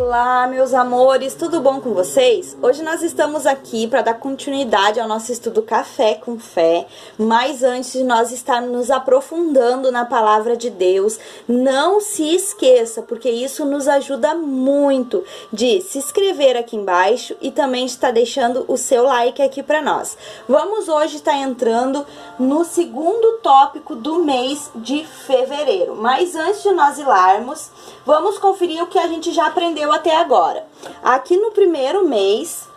Olá, meus amores, tudo bom com vocês? Hoje nós estamos aqui para dar continuidade ao nosso estudo Café com Fé, mas antes de nós estarmos nos aprofundando na palavra de Deus, não se esqueça, porque isso nos ajuda muito, de se inscrever aqui embaixo e também de estar deixando o seu like aqui para nós. Vamos hoje estar entrando no segundo tópico do mês de fevereiro, mas antes de nós irmos, vamos conferir o que a gente já aprendeu até agora. Aqui no primeiro mês,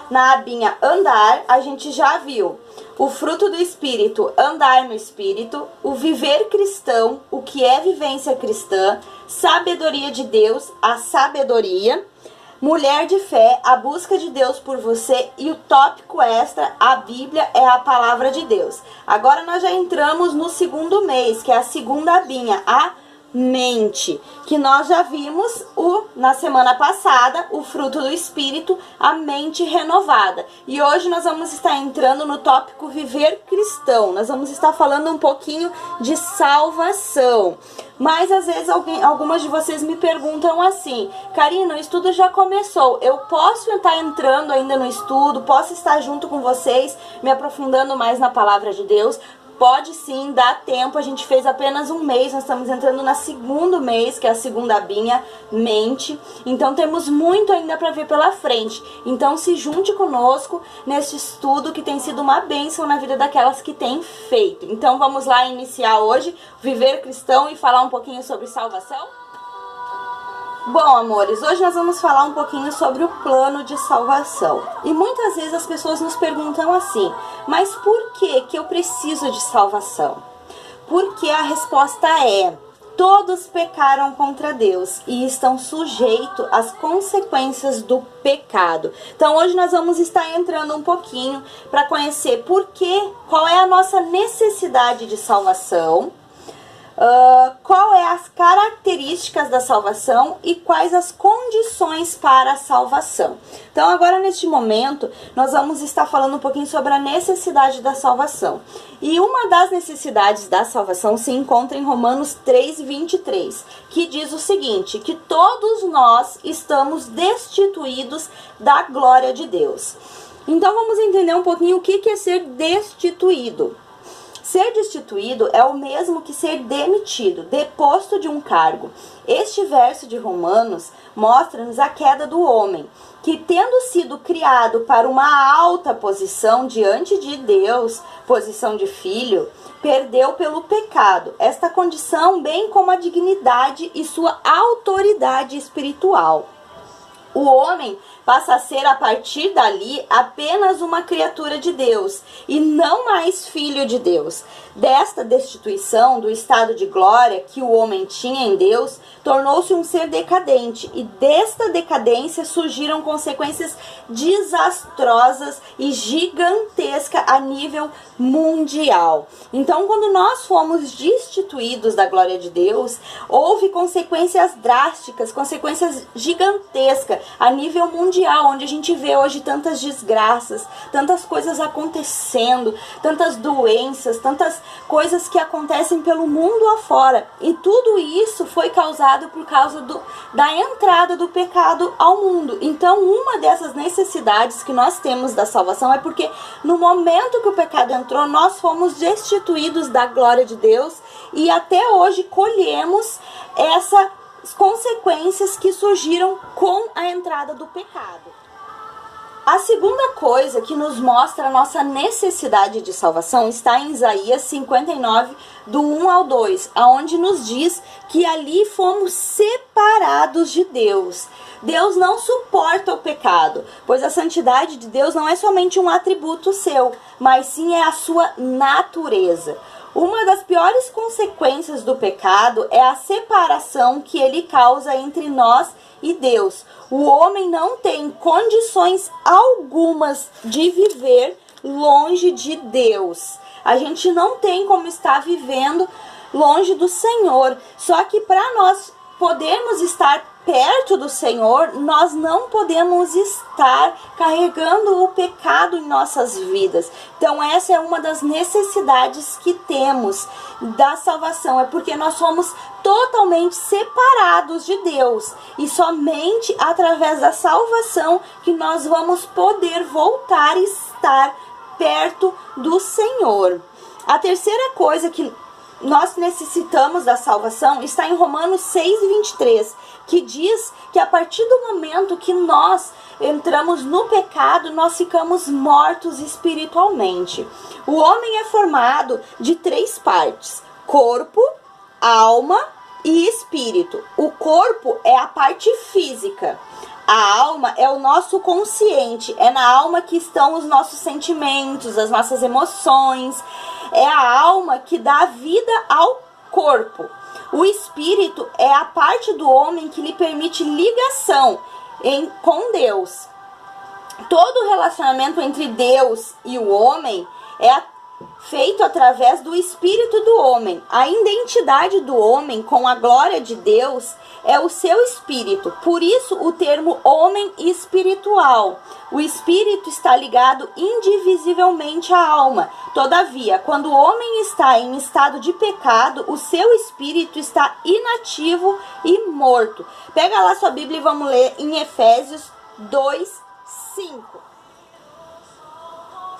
na abinha andar, a gente já viu o fruto do Espírito, andar no Espírito, o viver cristão, o que é vivência cristã, sabedoria de Deus, a sabedoria, mulher de fé, a busca de Deus por você e o tópico extra, a Bíblia é a palavra de Deus. Agora nós já entramos no segundo mês, que é a segunda abinha, a mente, que nós já vimos na semana passada, o fruto do Espírito, a mente renovada. E hoje nós vamos estar entrando no tópico viver cristão. Nós vamos estar falando um pouquinho de salvação. Mas às vezes algumas de vocês me perguntam assim: Karina, o estudo já começou, eu posso estar entrando ainda no estudo, posso estar junto com vocês, me aprofundando mais na palavra de Deus? Pode sim, dá tempo, a gente fez apenas um mês, nós estamos entrando no segundo mês, que é a segunda abinha, mente. Então temos muito ainda para ver pela frente. Então se junte conosco neste estudo que tem sido uma bênção na vida daquelas que têm feito. Então vamos lá iniciar hoje, viver cristão e falar um pouquinho sobre salvação? Bom, amores, hoje nós vamos falar um pouquinho sobre o plano de salvação. E muitas vezes as pessoas nos perguntam assim: mas por que eu preciso de salvação? Porque a resposta é: todos pecaram contra Deus e estão sujeitos às consequências do pecado. Então hoje nós vamos estar entrando um pouquinho para conhecer qual é a nossa necessidade de salvação, qual é as características da salvação e quais as condições para a salvação. Então agora neste momento nós vamos estar falando um pouquinho sobre a necessidade da salvação. E uma das necessidades da salvação se encontra em Romanos 3:23, que diz o seguinte: que todos nós estamos destituídos da glória de Deus. Então vamos entender um pouquinho o que é ser destituído. Ser destituído é o mesmo que ser demitido, deposto de um cargo. Este verso de Romanos mostra-nos a queda do homem, que tendo sido criado para uma alta posição diante de Deus, posição de filho, perdeu pelo pecado esta condição, bem como a dignidade e sua autoridade espiritual. O homem passa a ser, a partir dali, apenas uma criatura de Deus e não mais filho de Deus. Desta destituição do estado de glória que o homem tinha em Deus, tornou-se um ser decadente, e desta decadência surgiram consequências desastrosas e gigantescas a nível mundial. Então, quando nós fomos destituídos da glória de Deus, houve consequências drásticas, consequências gigantescas a nível mundial, onde a gente vê hoje tantas desgraças, tantas coisas acontecendo, tantas doenças, tantas coisas que acontecem pelo mundo afora. E tudo isso foi causado por causa da entrada do pecado ao mundo. Então, uma dessas necessidades que nós temos da salvação é porque no momento que o pecado entrou, nós fomos destituídos da glória de Deus e até hoje colhemos essas consequências que surgiram com a entrada do pecado. A segunda coisa que nos mostra a nossa necessidade de salvação está em Isaías 59, do 1 ao 2, onde nos diz que ali fomos separados de Deus. Deus não suporta o pecado, pois a santidade de Deus não é somente um atributo seu, mas sim é a sua natureza. Uma das piores consequências do pecado é a separação que ele causa entre nós e Deus. O homem não tem condições algumas de viver longe de Deus. A gente não tem como estar vivendo longe do Senhor. Só que para nós podermos estar perto do Senhor, nós não podemos estar carregando o pecado em nossas vidas. Então essa é uma das necessidades que temos da salvação, é porque nós somos totalmente separados de Deus, e somente através da salvação que nós vamos poder voltar e estar perto do Senhor. A terceira coisa que nós necessitamos da salvação está em Romanos 6:23, que diz que a partir do momento que nós entramos no pecado, nós ficamos mortos espiritualmente. O homem é formado de 3 partes: corpo, alma e espírito. O corpo é a parte física. A alma é o nosso consciente, é na alma que estão os nossos sentimentos, as nossas emoções. É a alma que dá vida ao corpo. O espírito é a parte do homem que lhe permite ligação com Deus. Todo relacionamento entre Deus e o homem é feito através do espírito do homem. A identidade do homem com a glória de Deus é o seu espírito. Por isso o termo homem espiritual. O espírito está ligado indivisivelmente à alma. Todavia, quando o homem está em estado de pecado, o seu espírito está inativo e morto. Pega lá sua Bíblia e vamos ler em Efésios 2:5.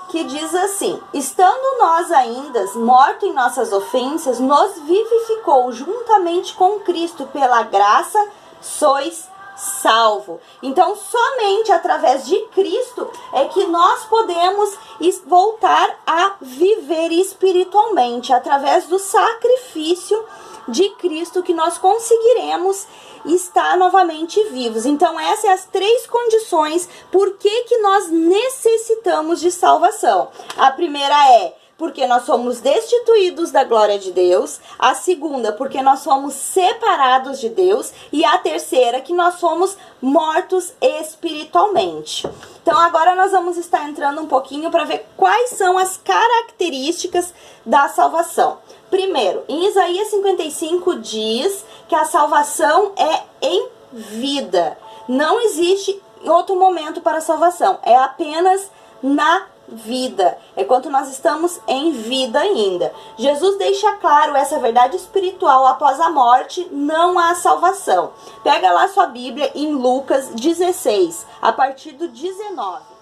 Que diz assim: estando nós ainda mortos em nossas ofensas, nos vivificou juntamente com Cristo, pela graça sois salvo. Então, somente através de Cristo é que nós podemos voltar a viver espiritualmente, através do sacrifício de Cristo, que nós conseguiremos estar novamente vivos. Então essas são as 3 condições por que nós necessitamos de salvação. A primeira é porque nós somos destituídos da glória de Deus. A segunda, porque nós somos separados de Deus. E a terceira, que nós somos mortos espiritualmente. Então agora nós vamos estar entrando um pouquinho para ver quais são as características da salvação. Primeiro, em Isaías 55 diz que a salvação é em vida. Não existe outro momento para a salvação, é apenas na vida. É quando nós estamos em vida ainda. Jesus deixa claro essa verdade espiritual: após a morte não há salvação. Pega lá sua Bíblia em Lucas 16, a partir do 19.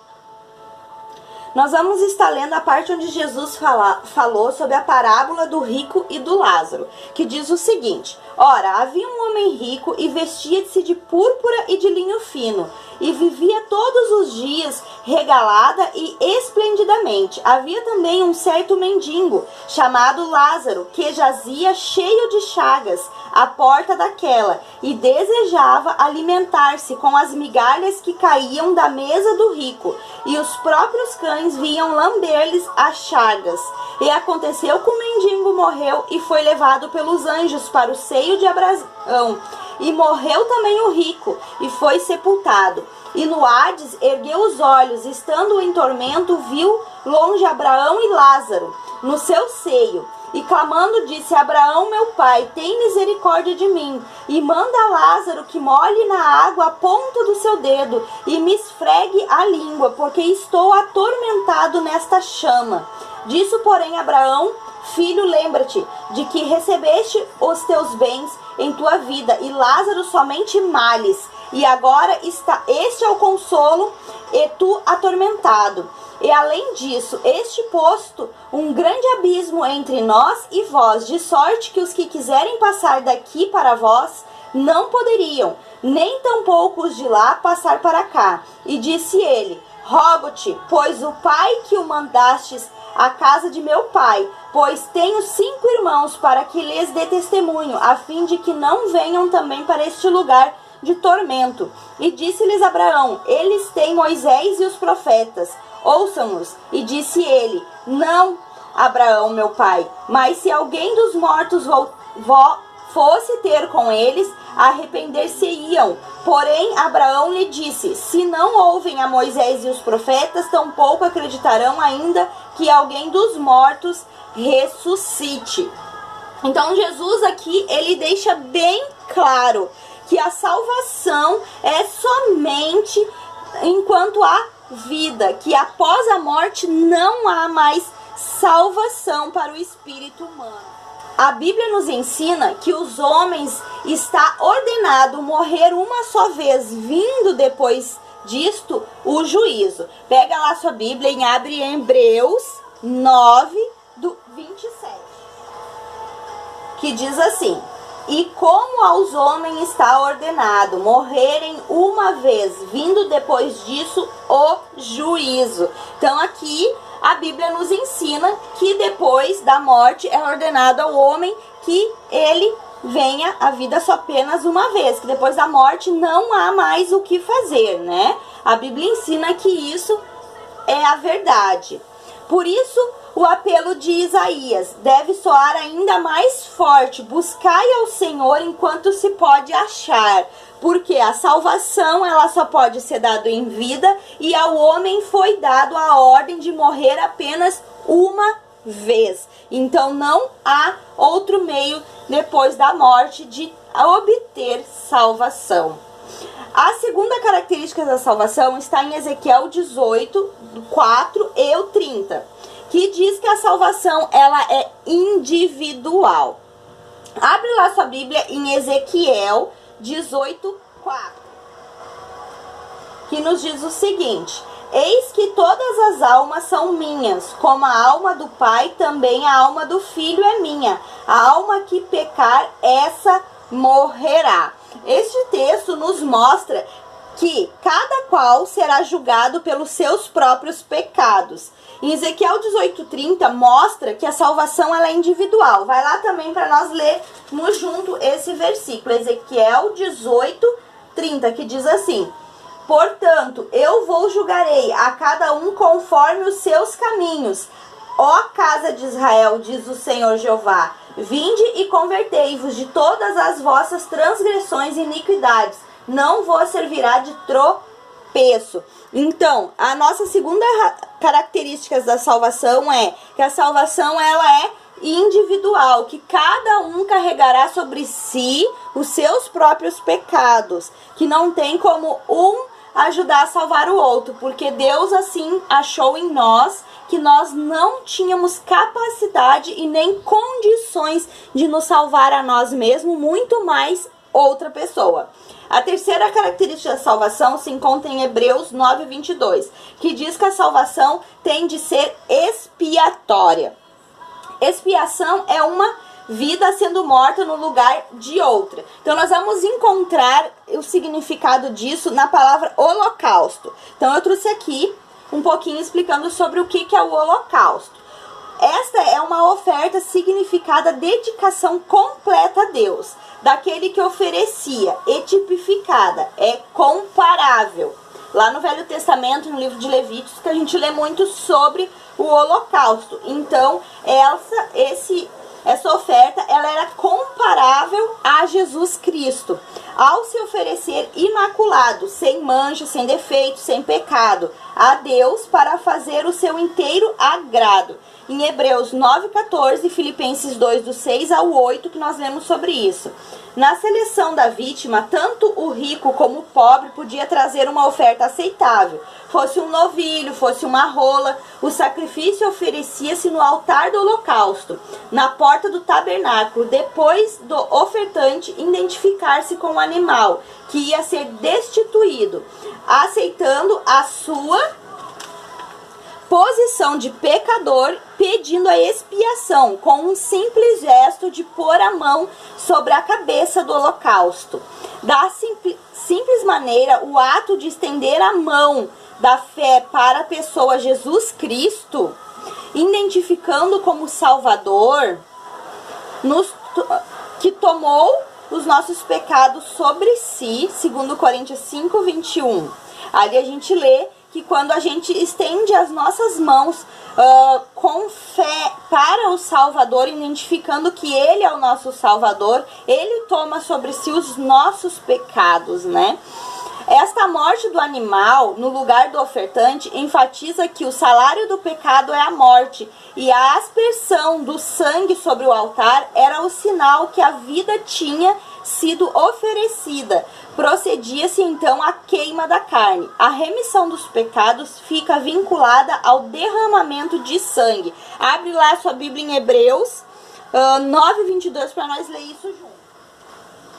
Nós vamos estar lendo a parte onde Jesus falou sobre a parábola do rico e do Lázaro, que diz o seguinte: ora, havia um homem rico e vestia-se de púrpura e de linho fino, e vivia todos os dias regalada e esplendidamente. Havia também um certo mendigo, chamado Lázaro, que jazia cheio de chagas à porta daquela, e desejava alimentar-se com as migalhas que caíam da mesa do rico, e os próprios cães vinham lamber-lhes as chagas. E aconteceu que o mendigo morreu e foi levado pelos anjos para o seio de Abraão. E morreu também o rico e foi sepultado. E no Hades ergueu os olhos, estando em tormento, viu longe Abraão e Lázaro no seu seio. E clamando disse: Abraão, meu pai, tem misericórdia de mim, e manda Lázaro que molhe na água a ponta do seu dedo e me esfregue a língua, porque estou atormentado nesta chama. Disso, porém, Abraão: filho, lembra-te de que recebeste os teus bens em tua vida, e Lázaro somente males. E agora este é o consolo, e tu atormentado. E além disso, este posto um grande abismo entre nós e vós, de sorte que os que quiserem passar daqui para vós não poderiam, nem tampouco os de lá passar para cá. E disse ele: rogo-te, pois o pai que o mandastes à casa de meu pai, pois tenho 5 irmãos, para que lhes dê testemunho, a fim de que não venham também para este lugar de tormento. E disse-lhes Abraão: eles têm Moisés e os profetas, ouçam-nos. E disse ele: não, Abraão, meu pai, mas se alguém dos mortos fosse ter com eles, arrepender-se-iam. Porém, Abraão lhe disse: se não ouvem a Moisés e os profetas, tampouco acreditarão ainda que alguém dos mortos ressuscite. Então Jesus aqui, ele deixa bem claro que a salvação é somente enquanto há vida, que após a morte não há mais salvação para o espírito humano. A Bíblia nos ensina que os homens está ordenado morrer uma só vez, vindo depois disto o juízo. Pega lá sua Bíblia e abre em Hebreus 9, do 27. Que diz assim: e como aos homens está ordenado morrerem uma vez, vindo depois disso o juízo. Então aqui a Bíblia nos ensina que depois da morte é ordenado ao homem que ele venha à vida só apenas uma vez, que depois da morte não há mais o que fazer, né? A Bíblia ensina que isso é a verdade. Por isso, o apelo de Isaías deve soar ainda mais forte: buscai ao Senhor enquanto se pode achar, porque a salvação ela só pode ser dada em vida, e ao homem foi dado a ordem de morrer apenas uma vez. Então não há outro meio depois da morte de obter salvação. A segunda característica da salvação está em Ezequiel 18, 4 e 30, que diz que a salvação ela é individual. Abre lá sua Bíblia em Ezequiel 18, 4, que nos diz o seguinte: eis que todas as almas são minhas, como a alma do Pai, também a alma do Filho é minha. A alma que pecar, essa morrerá. Este texto nos mostra que cada qual será julgado pelos seus próprios pecados. Em Ezequiel 18:30 mostra que a salvação ela é individual. Vai lá também para nós lermos junto esse versículo. Ezequiel 18:30, que diz assim: portanto, eu vos julgarei a cada um conforme os seus caminhos. Ó casa de Israel, diz o Senhor Jeová, vinde e convertei-vos de todas as vossas transgressões e iniquidades, não vos servirá de tropeço. Então, a nossa segunda característica da salvação é que a salvação ela é individual, que cada um carregará sobre si os seus próprios pecados, que não tem como um ajudar a salvar o outro, porque Deus assim achou em nós que nós não tínhamos capacidade e nem condições de nos salvar a nós mesmos, muito mais outra pessoa. A terceira característica da salvação se encontra em Hebreus 9:22, que diz que a salvação tem de ser expiatória. Expiação é uma vida sendo morta no lugar de outra. Então nós vamos encontrar o significado disso na palavra holocausto. Então eu trouxe aqui um pouquinho explicando sobre o que é o holocausto. Esta é uma oferta significada dedicação completa a Deus, daquele que oferecia, e tipificada, é comparável. Lá no Velho Testamento, no livro de Levíticos, que a gente lê muito sobre o holocausto. Então, essa oferta ela era comparável a Jesus Cristo, ao se oferecer imaculado, sem mancha, sem defeito, sem pecado, a Deus para fazer o seu inteiro agrado. Em Hebreus 9:14 e Filipenses 2, do 6 ao 8, que nós lemos sobre isso. Na seleção da vítima, tanto o rico como o pobre podia trazer uma oferta aceitável. Fosse um novilho, fosse uma rola, o sacrifício oferecia-se no altar do holocausto, na porta do tabernáculo, depois do ofertante identificar-se com o animal, que ia ser destituído, aceitando a sua posição de pecador, pedindo a expiação, com um simples gesto de pôr a mão sobre a cabeça do holocausto. Da simples maneira, o ato de estender a mão da fé para a pessoa Jesus Cristo, identificando como Salvador, que tomou os nossos pecados sobre si, segundo Coríntios 5:21. Ali a gente lê que quando a gente estende as nossas mãos com fé para o Salvador, identificando que Ele é o nosso Salvador, Ele toma sobre si os nossos pecados, né? Esta morte do animal no lugar do ofertante enfatiza que o salário do pecado é a morte, e a aspersão do sangue sobre o altar era o sinal que a vida tinha sido oferecida. Procedia-se então a queima da carne. A remissão dos pecados fica vinculada ao derramamento de sangue. Abre lá sua Bíblia em Hebreus 9:22 para nós ler isso junto.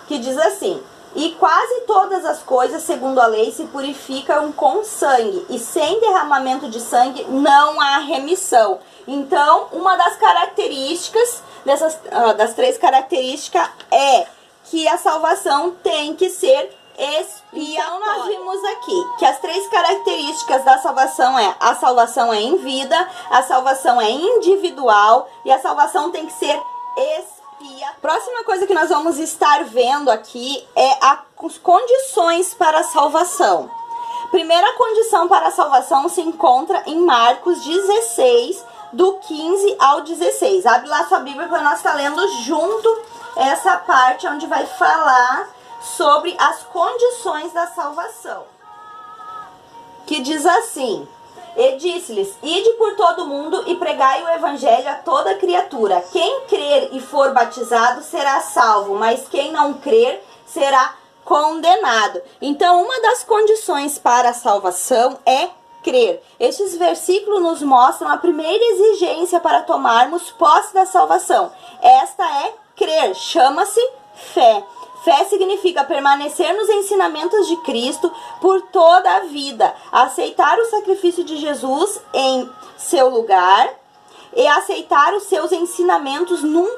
Que diz assim: e quase todas as coisas, segundo a lei, se purificam com sangue, e sem derramamento de sangue não há remissão. Então, uma das características, das 3 características, é que a salvação tem que ser expiatória. Então, nós vimos aqui que as 3 características da salvação é: a salvação é em vida, a salvação é individual e a salvação tem que ser expiatória. Próxima coisa que nós vamos estar vendo aqui é as condições para a salvação. Primeira condição para a salvação se encontra em Marcos 16, do 15 ao 16. Abre lá sua Bíblia para nós estar lendo junto essa parte onde vai falar sobre as condições da salvação. Que diz assim: e disse-lhes: ide por todo o mundo e pregai o evangelho a toda criatura. Quem crer e for batizado será salvo, mas quem não crer será condenado. Então, uma das condições para a salvação é crer. Estes versículos nos mostram a primeira exigência para tomarmos posse da salvação. Esta é crer, chama-se fé. Fé significa permanecer nos ensinamentos de Cristo por toda a vida, aceitar o sacrifício de Jesus em seu lugar e aceitar os seus ensinamentos num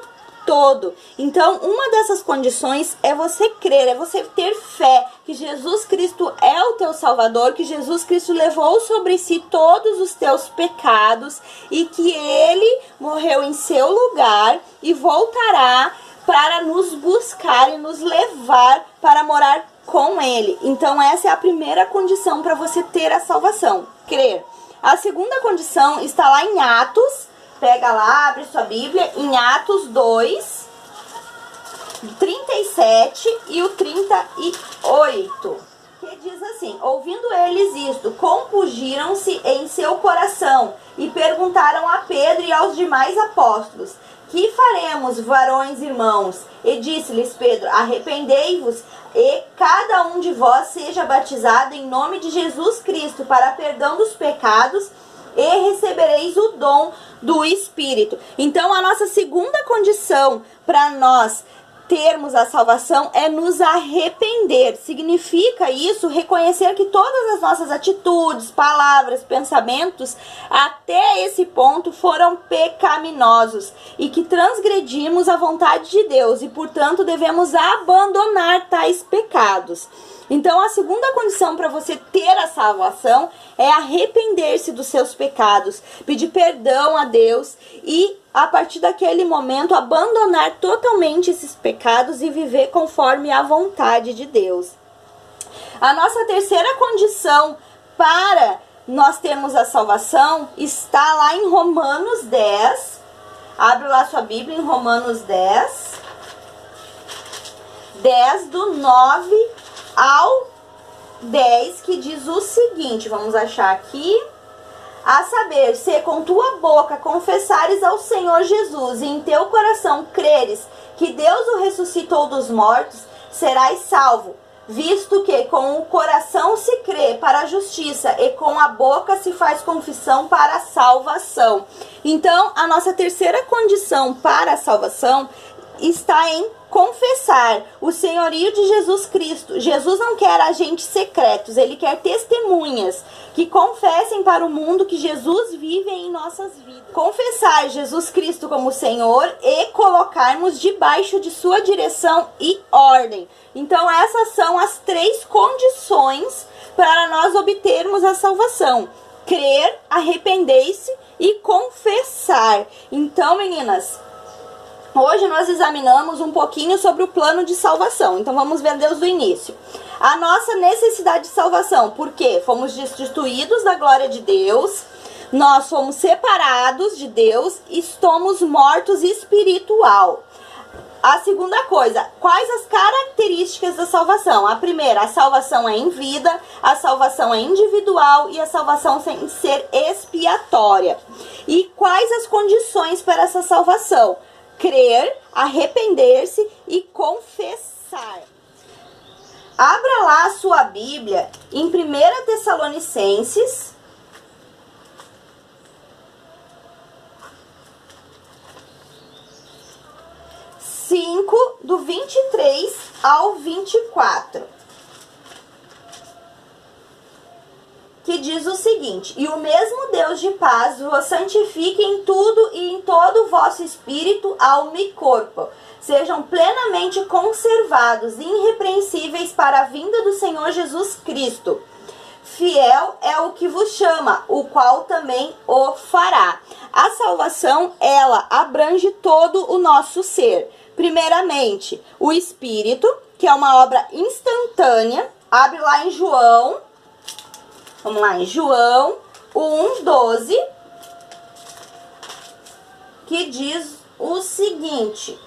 todo. Então, uma dessas condições é você crer, é você ter fé que Jesus Cristo é o teu Salvador, que Jesus Cristo levou sobre si todos os teus pecados e que Ele morreu em seu lugar e voltará para nos buscar e nos levar para morar com Ele. Então, essa é a primeira condição para você ter a salvação, crer. A segunda condição está lá em Atos. Pega lá, abre sua Bíblia, em Atos 2, 37 e o 38. Que diz assim: ouvindo eles isto, compungiram-se em seu coração e perguntaram a Pedro e aos demais apóstolos: que faremos, varões irmãos? E disse-lhes Pedro: arrependei-vos e cada um de vós seja batizado em nome de Jesus Cristo para perdão dos pecados e recebereis o dom do Espírito. Então, a nossa segunda condição para nós termos a salvação é nos arrepender. Significa isso reconhecer que todas as nossas atitudes, palavras, pensamentos até esse ponto foram pecaminosos e que transgredimos a vontade de Deus e, portanto, devemos abandonar tais pecados. Então, a segunda condição para você ter a salvação é arrepender-se dos seus pecados, pedir perdão a Deus e, a partir daquele momento, abandonar totalmente esses pecados e viver conforme a vontade de Deus. A nossa terceira condição para nós termos a salvação está lá em Romanos 10. Abre lá sua Bíblia em Romanos 10. 10 do 9 ao 10, que diz o seguinte, vamos achar aqui: a saber, se com tua boca confessares ao Senhor Jesus e em teu coração creres que Deus o ressuscitou dos mortos, serás salvo, visto que com o coração se crê para a justiça e com a boca se faz confissão para a salvação. Então, a nossa terceira condição para a salvação está em confessar o senhorio de Jesus Cristo. Jesus não quer agentes secretos, Ele quer testemunhas que confessem para o mundo que Jesus vive em nossas vidas. Confessar Jesus Cristo como Senhor e colocarmos debaixo de sua direção e ordem. Então, essas são as 3 condições para nós obtermos a salvação: crer, arrepender-se e confessar. Então, meninas, hoje nós examinamos um pouquinho sobre o plano de salvação. Então vamos ver Deus do início. A nossa necessidade de salvação, porque fomos destituídos da glória de Deus, nós fomos separados de Deus e estamos mortos espiritual. A segunda coisa, quais as características da salvação? A primeira, a salvação é em vida, a salvação é individual e a salvação tem que ser expiatória. E quais as condições para essa salvação? Crer, arrepender-se e confessar. Abra lá a sua Bíblia em 1 Tessalonicenses, do 23 ao 24, que diz o seguinte: e o mesmo Deus de paz vos santifique em tudo e em todo o vosso espírito, alma e corpo, sejam plenamente conservados e irrepreensíveis para a vinda do Senhor Jesus Cristo. Fiel é o que vos chama, o qual também o fará. A salvação, ela abrange todo o nosso ser. Primeiramente, o Espírito, que é uma obra instantânea. Abre lá em João. Vamos lá, em João 1:12, que diz o seguinte: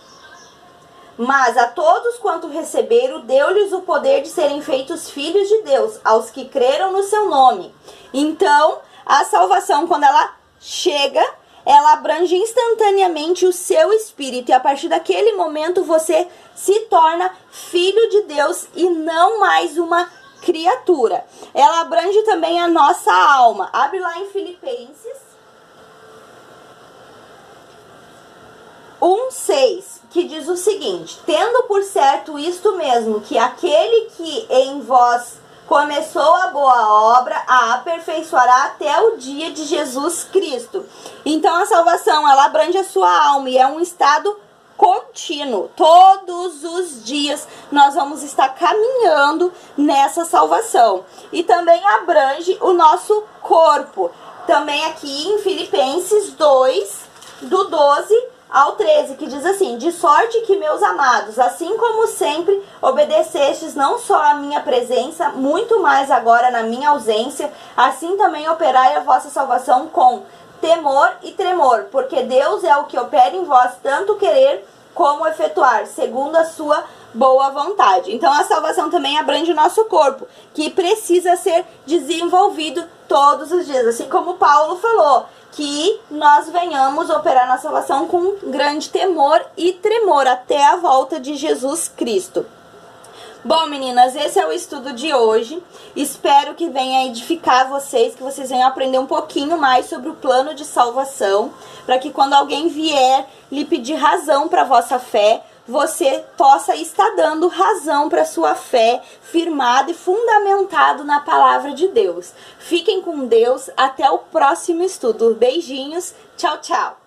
mas a todos quanto receberam, deu-lhes o poder de serem feitos filhos de Deus, aos que creram no seu nome. Então, a salvação, quando ela chega, ela abrange instantaneamente o seu espírito. E a partir daquele momento, você se torna filho de Deus e não mais uma criatura. Ela abrange também a nossa alma. Abre lá em Filipenses 1:6, que diz o seguinte: tendo por certo isto mesmo, que aquele que em vós começou a boa obra, a aperfeiçoará até o dia de Jesus Cristo. Então a salvação, ela abrange a sua alma e é um estado contínuo. Todos os dias nós vamos estar caminhando nessa salvação. E também abrange o nosso corpo. Também aqui em Filipenses 2, do 12 ao 13, que diz assim: de sorte que, meus amados, assim como sempre obedecestes não só à minha presença, muito mais agora na minha ausência, assim também operai a vossa salvação com temor e tremor, porque Deus é o que opera em vós tanto querer como efetuar, segundo a sua boa vontade. Então a salvação também abrange o nosso corpo, que precisa ser desenvolvido todos os dias, assim como Paulo falou, que nós venhamos operar na salvação com grande temor e tremor até a volta de Jesus Cristo. Bom, meninas, esse é o estudo de hoje. Espero que venha edificar vocês, que vocês venham aprender um pouquinho mais sobre o plano de salvação, para que quando alguém vier lhe pedir razão para a vossa fé, você possa estar dando razão para a sua fé, firmado e fundamentado na palavra de Deus. Fiquem com Deus, até o próximo estudo. Beijinhos, tchau, tchau!